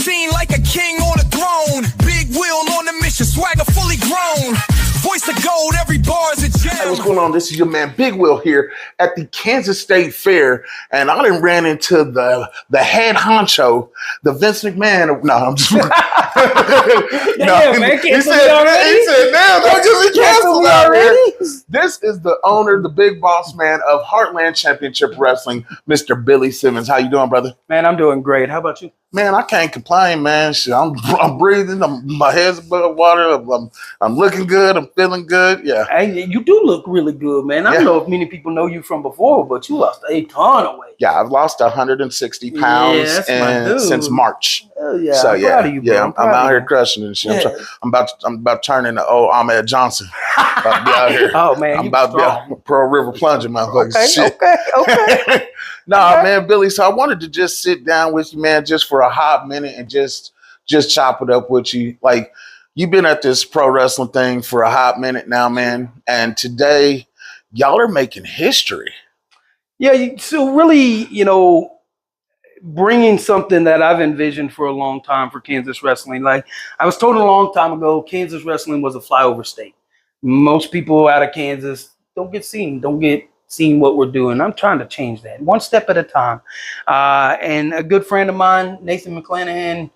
scene like a king on a throne. Big wheel on the mission, swagger fully grown. Voice of gold, every bar is a gem. Hey, what's going on? This is your man Big Will here at the Kansas State Fair, and I done ran into the head honcho, the Vince McMahon. No, I'm just. Damn, man, he said, "Damn, don't get me canceled already." This is the owner, the big boss man of Heartland Championship Wrestling, Mr. Billy Simmons. How you doing, brother? Man, I'm doing great. How about you? Man, I can't complain, man. Shit, I'm breathing. My head's above water. I'm looking good. I'm feeling good. Yeah. Hey, you do look really good, man. I don't know if many people know you from before, but you lost a ton of weight. Yeah, I've lost 160 pounds since March. Oh, yeah. So I'm proud of you, bro. I'm out here crushing and shit. Yeah. I'm about to turn into old Ahmed Johnson. About to be out here. Oh man, I'm about to be out Pearl River plunging, motherfuckers. Okay. Man, Billy. So I wanted to just sit down with you, man, just for a hot minute and just chop it up with you. Like, you've been at this pro wrestling thing for a hot minute now, man, and today y'all are making history. Yeah, so really, bringing something that I've envisioned for a long time for Kansas wrestling. Like, I was told a long time ago, Kansas wrestling was a flyover state. Most people out of Kansas don't get seen what we're doing. I'm trying to change that one step at a time. And a good friend of mine, Nathan McClanahan,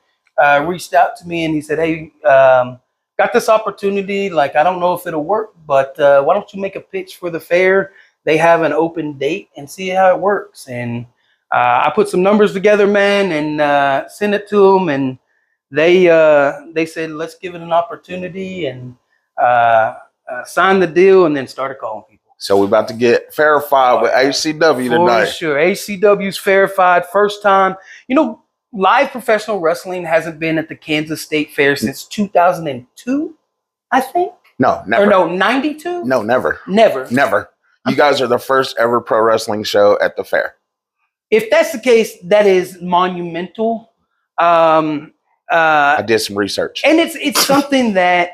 reached out to me and he said, "Hey, got this opportunity. Like, I don't know if it'll work, but why don't you make a pitch for the fair? They have an open date and see how it works." And I put some numbers together, man, and sent it to them. And they said, "Let's give it an opportunity," and sign the deal, and then started calling people. So we're about to get verified with HCW tonight. For sure. HCW's verified. First time. Live professional wrestling hasn't been at the Kansas State Fair since 2002, I think. No, never. Or no, 92? No, never. Never. You guys are the first ever pro wrestling show at the fair. If that's the case, that is monumental. I did some research. And it's something that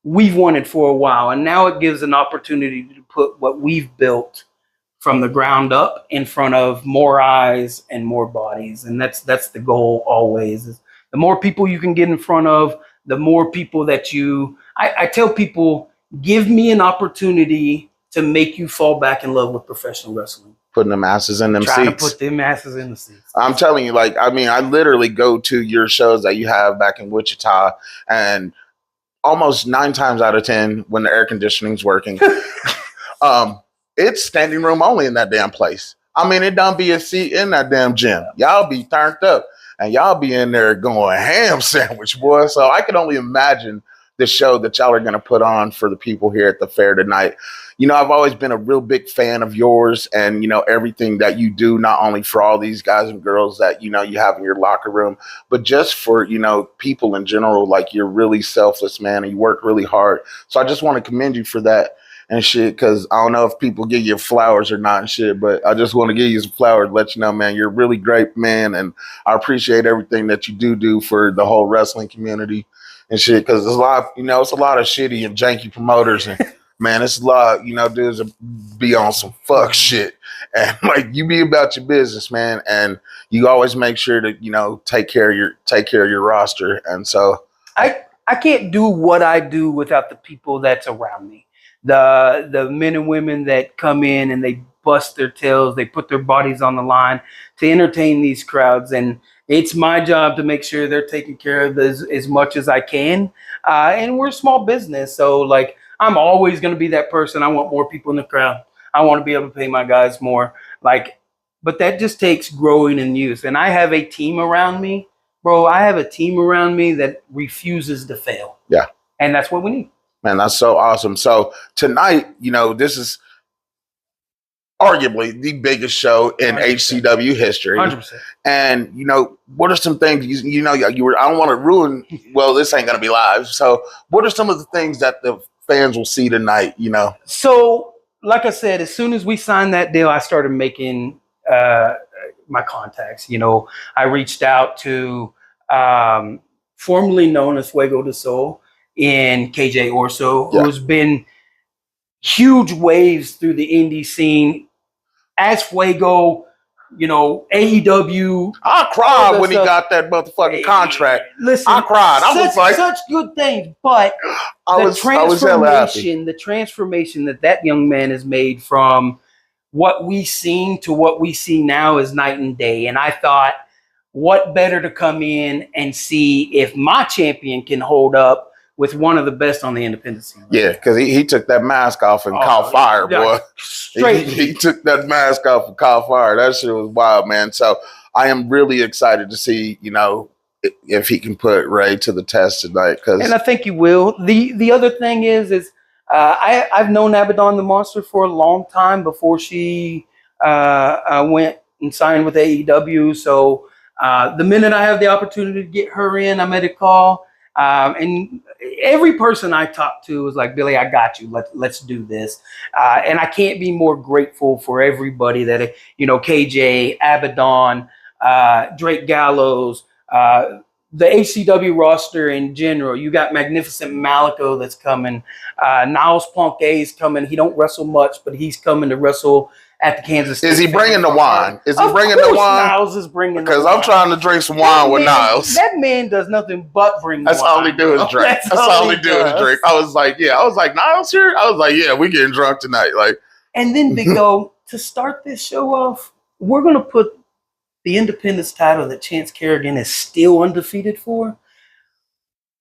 we've wanted for a while, and now it gives an opportunity to put what we've built from the ground up in front of more eyes and more bodies. And that's the goal always. Is the more people you can get in front of, the more people that I tell people, give me an opportunity to make you fall back in love with professional wrestling. Putting them asses in them seats. Trying to put them asses in the seats. I'm telling you, I literally go to your shows that you have back in Wichita, and almost 9 times out of 10, when the air conditioning's working, it's standing room only in that damn place. I mean, it don't be a seat in that damn gym. Y'all be turned up, and y'all be in there going ham sandwich, boy. So I can only imagine the show that y'all are going to put on for the people here at the fair tonight. I've always been a real big fan of yours and, everything that you do, not only for all these guys and girls that, you have in your locker room, but just for, people in general. Like, you're really selfless, man, and you work really hard. So I just want to commend you for that and shit, because I don't know if people give you flowers or not and shit, but I just want to give you some flowers, let you know, man, you're a really great man, and I appreciate everything that you do for the whole wrestling community and shit, because there's a lot, it's a lot of shitty and janky promoters, and man, it's a lot, dudes that be on some fuck shit. And you be about your business, man. And you always make sure to, take care of your roster. And so I can't do what I do without the people that's around me. The men and women that come in and they bust their tails, they put their bodies on the line to entertain these crowds. And it's my job to make sure they're taken care of as much as I can. And we're a small business. So I'm always going to be that person. I want more people in the crowd. I want to be able to pay my guys more. But that just takes growing and use. And I have a team around me, bro. I have a team around me that refuses to fail. Yeah. And that's what we need. Man, that's so awesome. So tonight, this is arguably the biggest show in 100%. HCW history. 100%. And, what are some things, I don't want to ruin, well, this ain't going to be live. So what are some of the things that the fans will see tonight, So, like I said, as soon as we signed that deal, I started making my contacts. I reached out to formerly known as Fuego de Sol in KJ Orso, who has been huge waves through the indie scene. As Fuego AEW. I cried when he got that motherfucking contract. Listen, I cried. I was like, such good things, but I was hella happy. The transformation that young man has made from what we seen to what we see now is night and day. And I thought, what better to come in and see if my champion can hold up with one of the best on the independent scene. Yeah, because he took that mask off and caught fire, boy. Straight. He took that mask off and caught fire. That shit was wild, man. So I am really excited to see, if he can put Ray to the test tonight. And I think he will. The other thing is I've known Abaddon the Monster for a long time before she went and signed with AEW. So the minute I have the opportunity to get her in, I made a call. And every person I talked to was like, Billy, I got you. Let's do this. And I can't be more grateful for everybody that, KJ, Abaddon, Drake Gallows, the HCW roster in general. You got Magnificent Malico that's coming. Niles Ponkay's coming. He don't wrestle much, but he's coming to wrestle at the Kansas State. Is he bringing the wine? Of course Niles is bringing because I'm trying to drink some wine with Niles. That man does nothing but bring That's wine. all he do is drink. That's all he do is drink. I was like, Niles here? I was like, yeah, we getting drunk tonight. And then Big Dog, to start this show off, we're going to put the Independence title that Chance Kerrigan is still undefeated for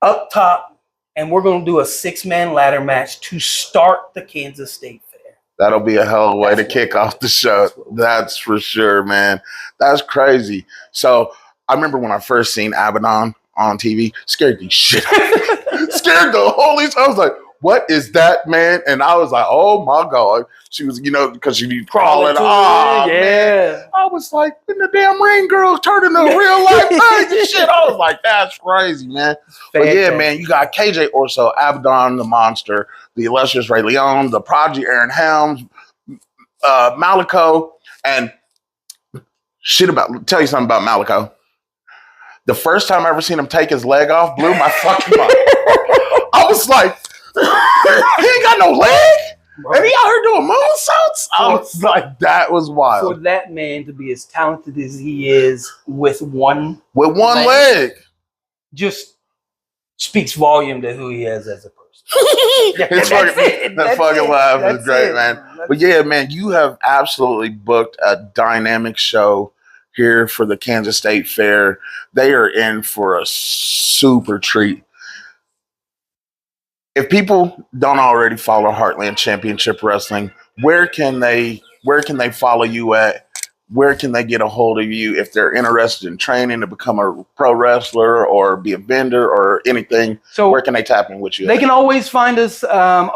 up top, and we're going to do a 6-man ladder match to start the Kansas State Fair. That'll be a hell of a way to kick off the show. That's for sure, man. That's crazy. So I remember when I first seen Abaddon on TV, scared the shit out of me. Scared the holy. I was like, what is that, man? And I was like, oh my God. She was, because she be crawling. Oh, yeah. Man. I was like, in the damn ring girl turned into real life thing and shit. I was like, that's crazy, man. But yeah, man, you got KJ Orso, Abaddon the Monster, the illustrious Ray Leon, the prodigy Aaron Helms, Malico, and tell you something about Malico. The first time I ever seen him take his leg off blew my fucking mind. I was like, he ain't got no leg? Bro. And he out here doing moonsaults? I was like, that was wild. For that man to be as talented as he is with one leg just speaks volume to who he is as a person. That fucking laugh is great, man. But yeah, man, you have absolutely booked a dynamic show here for the Kansas State Fair. They are in for a super treat. If people don't already follow Heartland Championship Wrestling, where can they follow you at? Where can they get a hold of you if they're interested in training to become a pro wrestler or be a vendor or anything? So where can they tap in with you? They can always find us.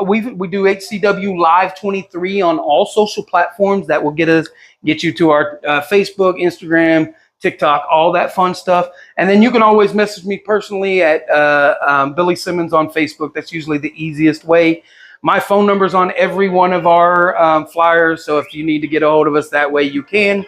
We do HCW Live 23 on all social platforms. That will get you to our Facebook, Instagram, TikTok, all that fun stuff. And then you can always message me personally at Billy Simmons on Facebook. That's usually the easiest way. My phone number's on every one of our flyers, so if you need to get a hold of us that way, you can.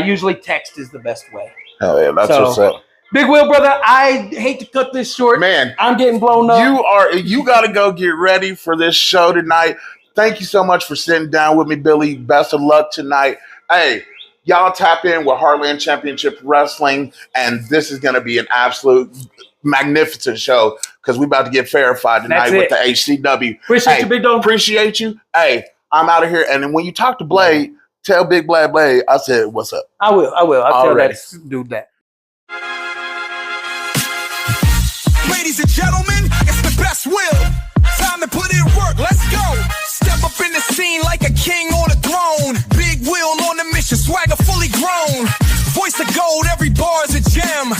Usually text is the best way. Hell yeah, that's what's up. Big Will, brother, I hate to cut this short. Man, I'm getting blown up. You got to go get ready for this show tonight. Thank you so much for sitting down with me, Billy. Best of luck tonight. Hey, y'all tap in with Heartland Championship Wrestling, and this is going to be an absolute magnificent show because we about to get verified tonight with the HCW. Appreciate you, Big Dog. Appreciate you. Hey, I'm out of here. And then when you talk to Blade, tell Big Blade, I said, what's up? I will. I'll tell that dude that. Ladies and gentlemen, it's the best Will. Time to put in work. Let's go. Step up in the scene like a king on a throne. Big Will on the mission, swagger fully grown. Voice of gold, every bar is a gem.